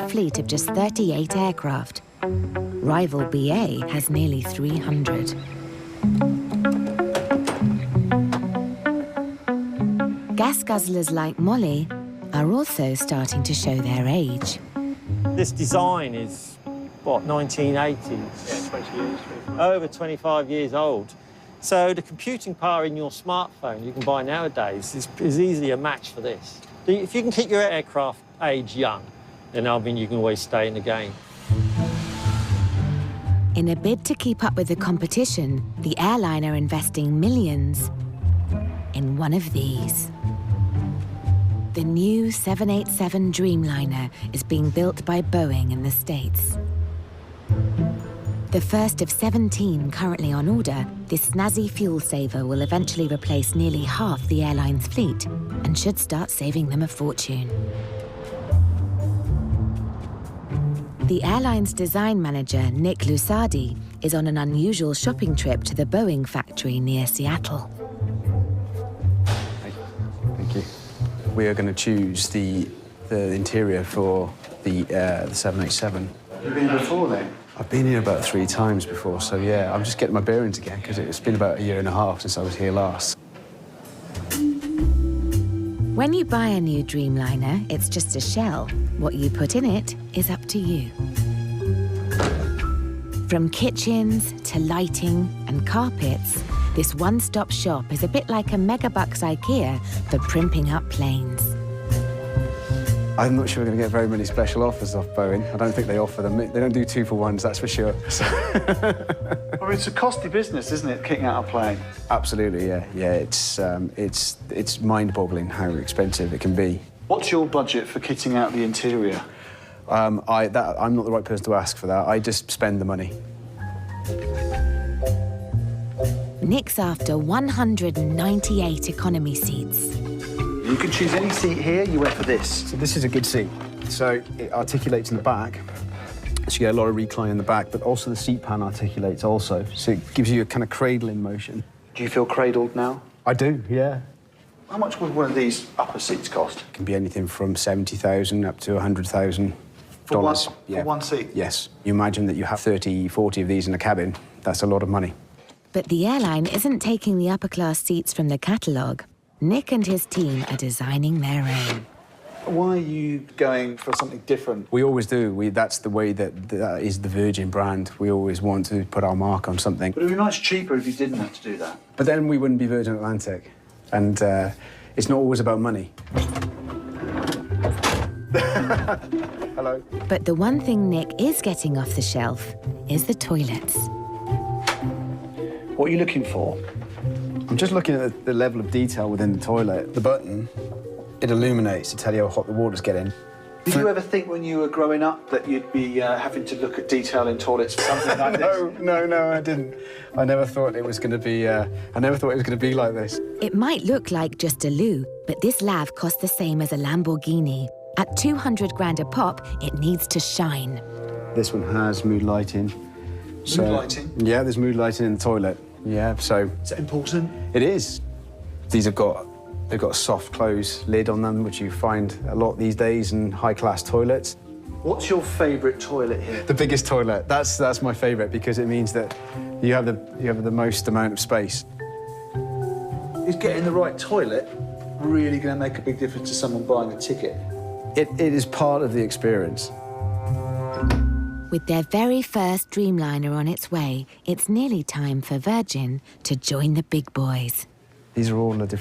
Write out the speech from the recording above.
fleet of just 38 aircraft. Rival BA has nearly 300. Gas guzzlers like Molly are also starting to show their age. This design is, what, 1980s? Yeah, 20 years. 25. Over 25 years old. So the computing power in your smartphone you can buy nowadays is easily a match for this. If you can keep your aircraft age young, then I mean you can always stay in the game. In a bid to keep up with the competition, the airline are investing millions in one of these. The new 787 Dreamliner is being built by Boeing in the States. The first of 17 currently on order, this snazzy fuel saver will eventually replace nearly half the airline's fleet and should start saving them a fortune. The airline's design manager, Nick Lusardi, is on an unusual shopping trip to the Boeing factory near Seattle. Thank you. We are going to choose the interior for the 787. You've been here before, then? I've been here about 3 times before, so yeah, I'm just getting my bearings again because it's been about 1.5 years since I was here last. When you buy a new Dreamliner, it's just a shell. What you put in it is up to you. From kitchens to lighting and carpets, this one-stop shop is a bit like a megabucks IKEA for primping up planes. I'm not sure we're going to get very many special offers off Boeing. I don't think they offer them. They don't do 2-for-1s, that's for sure. Well, it's a costly business, isn't it, kitting out a plane? Absolutely, yeah. Yeah, it's mind-boggling how expensive it can be. What's your budget for kitting out the interior? I'm not the right person to ask for that. I just spend the money. Nick's after 198 economy seats. You can choose any seat here. You went for this. So this is a good seat. So it articulates in the back. So you get a lot of recline in the back, but also the seat pan articulates also. So it gives you a kind of cradling motion. Do you feel cradled now? I do, yeah. How much would one of these upper seats cost? It can be anything from 70,000 up to 100,000 dollars. For one seat? Yes. You imagine that you have 30, 40 of these in a cabin. That's a lot of money. But the airline isn't taking the upper-class seats from the catalogue. Nick and his team are designing their own. Why are you going for something different? We always do. That's the way that is the Virgin brand. We always want to put our mark on something. But it would be much cheaper if you didn't have to do that. But then we wouldn't be Virgin Atlantic. And it's not always about money. Hello. But the one thing Nick is getting off the shelf is the toilets. What are you looking for? I'm just looking at the level of detail within the toilet. The button, it illuminates to tell you how hot the water's getting. Did you ever think when you were growing up that you'd be having to look at detail in toilets for something like this? No, I didn't. I never thought it was going to be. I never thought it was going to be like this. It might look like just a loo, but this lav costs the same as a Lamborghini. At 200 grand a pop, it needs to shine. This one has mood lighting. Mood lighting? Yeah, there's mood lighting in the toilet. Yeah, so. Is that important? It is. They've got a soft close lid on them, which you find a lot these days in high-class toilets. What's your favourite toilet here? The biggest toilet. That's my favourite because it means that you have the most amount of space. Is getting the right toilet really going to make a big difference to someone buying a ticket? It is part of the experience. With their very first Dreamliner on its way, it's nearly time for Virgin to join the big boys. These are all the different